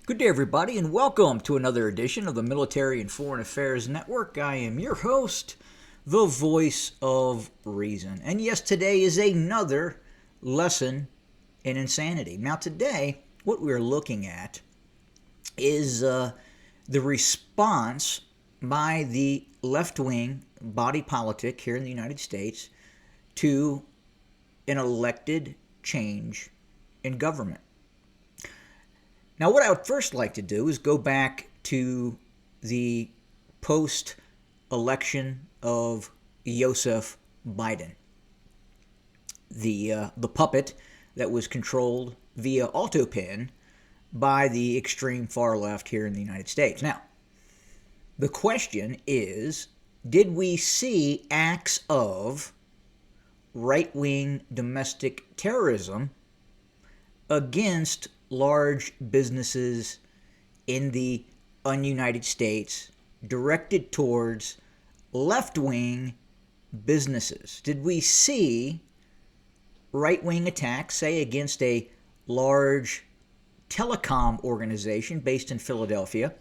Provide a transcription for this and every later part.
Good day, everybody, and welcome to another edition of the Military and Foreign Affairs Network. I am your host, the voice of reason. And yes, today is another lesson in insanity. Now, today, what we're looking at is the response by the left-wing body politic here in the United States to an elected change in government. Now, what I would first like to do is go back to the post-election of Joseph Biden, the puppet that was controlled via autopin by the extreme far left here in the United States. Now, the question is, did we see acts of right-wing domestic terrorism against large businesses in the un-United States directed towards left-wing businesses? Did we see right-wing attacks, say, against a large telecom organization based in Philadelphia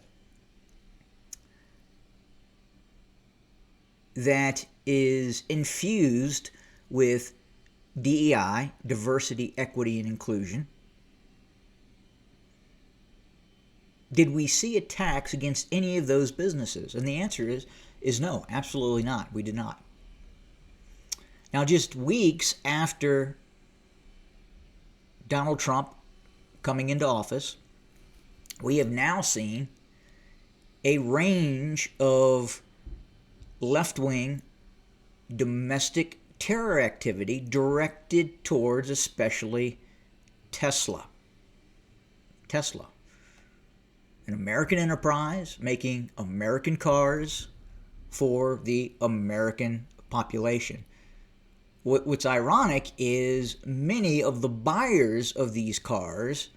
that is infused with DEI, diversity, equity, and inclusion? Did we see attacks against any of those businesses? And the answer is no, absolutely not. We did not. Now, just weeks after Donald Trump coming into office, we have now seen a range of left-wing domestic terror activity directed towards especially Tesla. An American enterprise making American cars for the American population. What's ironic is many of the buyers of these cars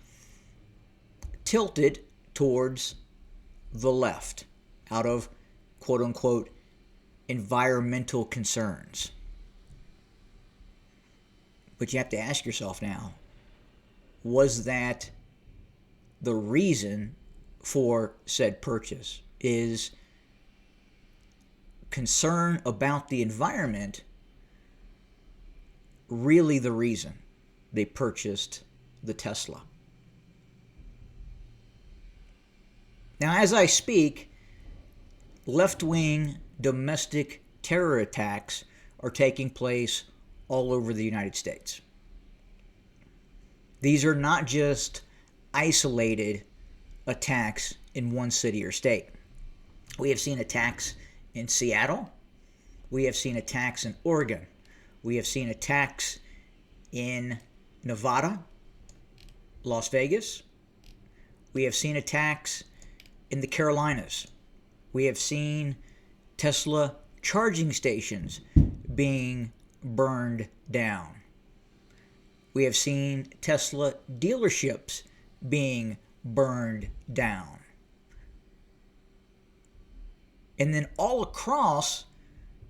tilted towards the left out of quote-unquote environmental concerns. But you have to ask yourself now, was that the reason for said purchase? Is concern about the environment really the reason they purchased the Tesla? Now, as I speak, left-wing domestic terror attacks are taking place all over the United States. These are not just isolated attacks in one city or state. We have seen attacks in Seattle. We have seen attacks in Oregon. We have seen attacks in Nevada, Las Vegas. We have seen attacks in the Carolinas. We have seen Tesla charging stations being burned down. We have seen Tesla dealerships being burned down. And then all across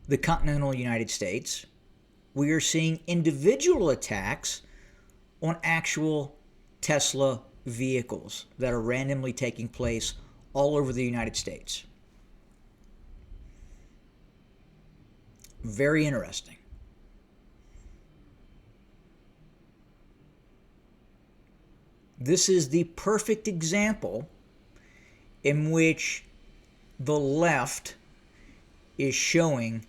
the continental United States, we are seeing individual attacks on actual Tesla vehicles that are randomly taking place all over the United States. Very interesting. This is the perfect example in which the left is showing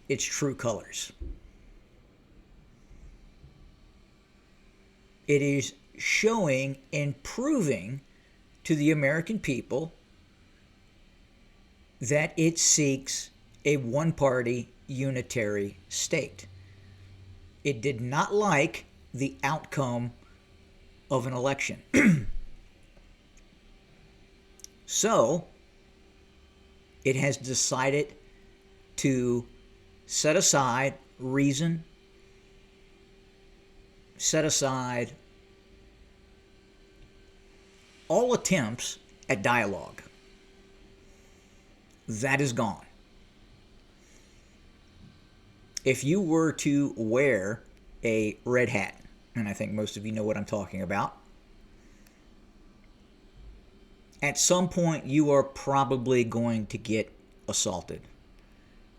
its true colors. It is showing and proving to the American people that it seeks a one-party unitary state. It did not like the outcome of an election. So, it has decided to set aside reason, set aside all attempts at dialogue. That is gone. If you were to wear a red hat, and I think most of you know what I'm talking about, At some point, you are probably going to get assaulted.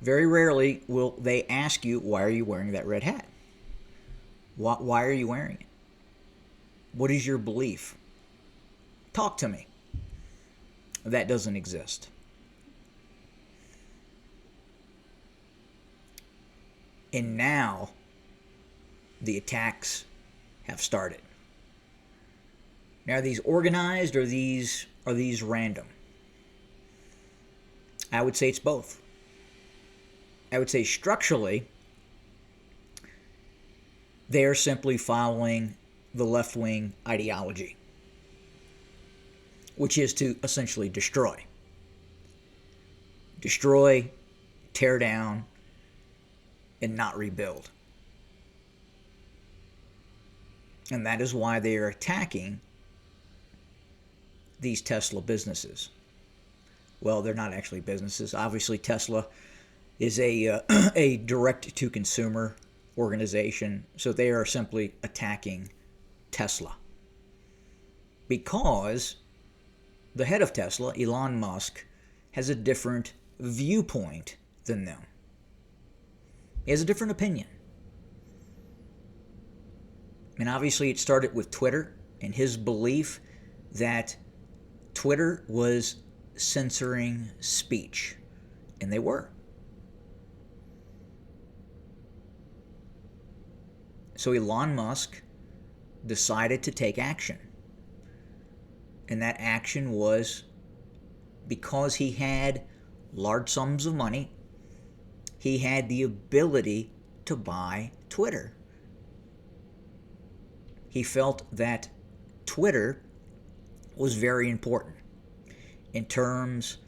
Very rarely will they ask you, why are you wearing that red hat? Why are you wearing it? What is your belief? Talk to me. That doesn't exist. And now the attacks have started. Now, are these organized or are these random? I would say it's both. I would say structurally, they are simply following the left-wing ideology, which is to essentially destroy, tear down, and not rebuild. And that is why they are attacking these Tesla businesses. Well, they're not actually businesses. Obviously, Tesla is a direct-to-consumer organization, so they are simply attacking Tesla. Because the head of Tesla, Elon Musk, has a different viewpoint than them. He has a different opinion. And obviously it started with Twitter and his belief that Twitter was censoring speech. And they were. So Elon Musk decided to take action. And that action was because he had large sums of money, he had the ability to buy Twitter. He felt that Twitter was very important in terms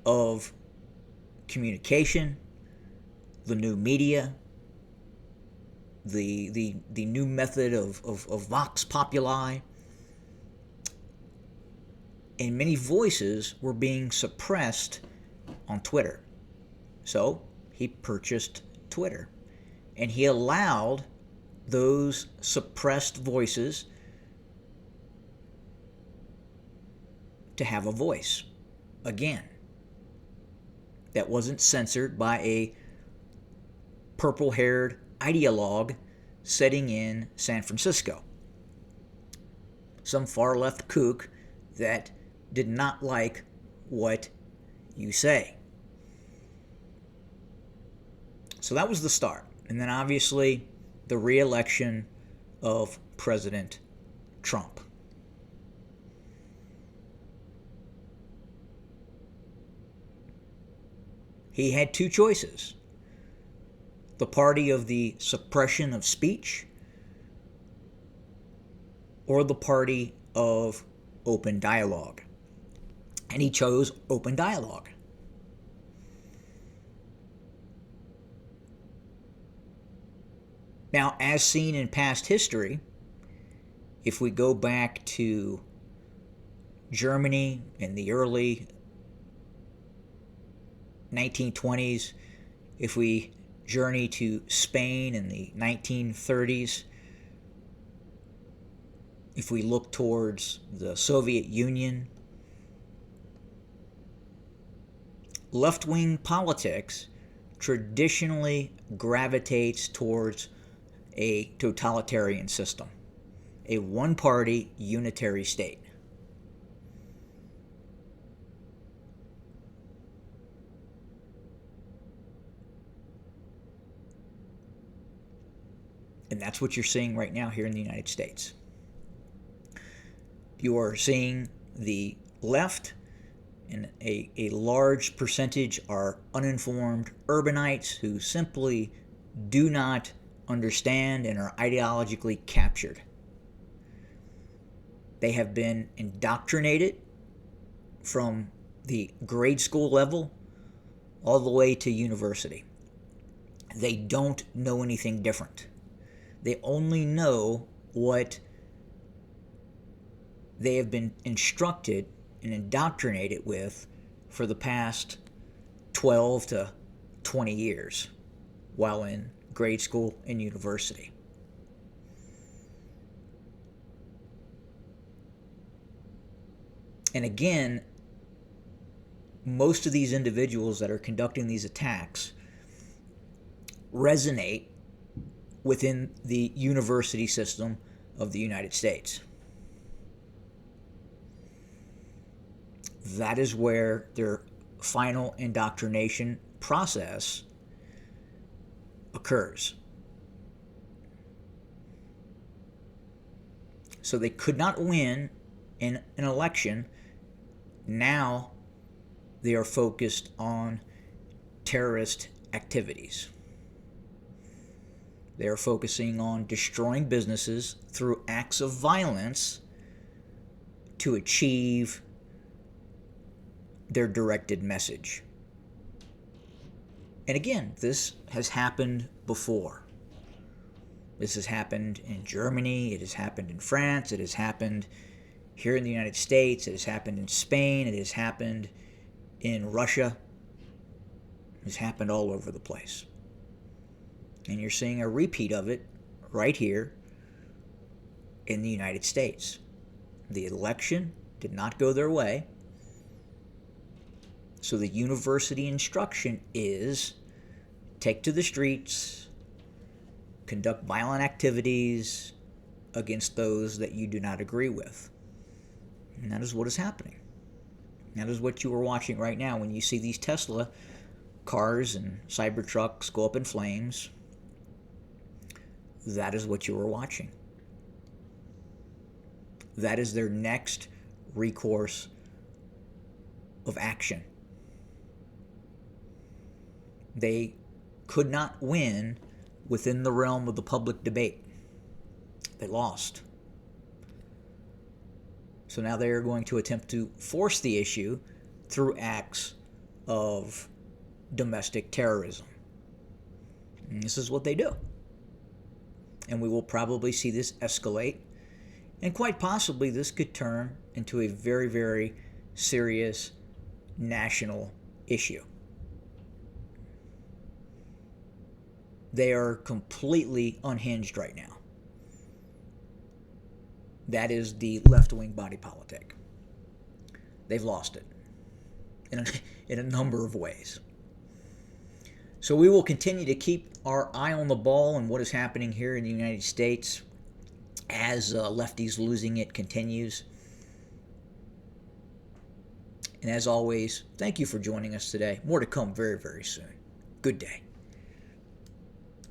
of communication, the new media, the new method of vox populi, and many voices were being suppressed on Twitter. So he purchased Twitter, and he allowed those suppressed voices to have a voice again that wasn't censored by a purple-haired ideologue sitting in San Francisco. Some far-left kook that did not like what you say. So that was the start. And then obviously the re-election of President Trump. He had two choices: the party of the suppression of speech or the party of open dialogue. And he chose open dialogue. Now, as seen in past history, if we go back to Germany in the early 1920s, if we journey to Spain in the 1930s, if we look towards the Soviet Union, left-wing politics traditionally gravitates towards a totalitarian system, a one-party unitary state. And that's what you're seeing right now here in the United States. You are seeing the left, and a large percentage are uninformed urbanites who simply do not understand and are ideologically captured. They have been indoctrinated from the grade school level all the way to university. They don't know anything different. They only know what they have been instructed and indoctrinated with for the past 12 to 20 years while in grade school and university. And again, most of these individuals that are conducting these attacks resonate within the university system of the United States. That is where their final indoctrination process occurs. So they could not win in an election. Now they are focused on terrorist activities. They are focusing on destroying businesses through acts of violence to achieve their directed message. And again, this has happened before. This has happened in Germany, it has happened in France, it has happened here in the United States, it has happened in Spain, it has happened in Russia. It has happened all over the place. And you're seeing a repeat of it right here in the United States. The election did not go their way. So the university instruction is take to the streets, conduct violent activities against those that you do not agree with. And that is what is happening. That is what you are watching right now when you see these Tesla cars and Cybertrucks go up in flames. That is what you are watching. That is their next recourse of action. They could not win within the realm of the public debate. They lost. So now they are going to attempt to force the issue through acts of domestic terrorism. And this is what they do. And we will probably see this escalate. And quite possibly this could turn into a very, very serious national issue. They are completely unhinged right now. That is the left-wing body politic. They've lost it in a number of ways. So we will continue to keep our eye on the ball and what is happening here in the United States as lefties losing it continues. And as always, thank you for joining us today. More to come very, very soon. Good day.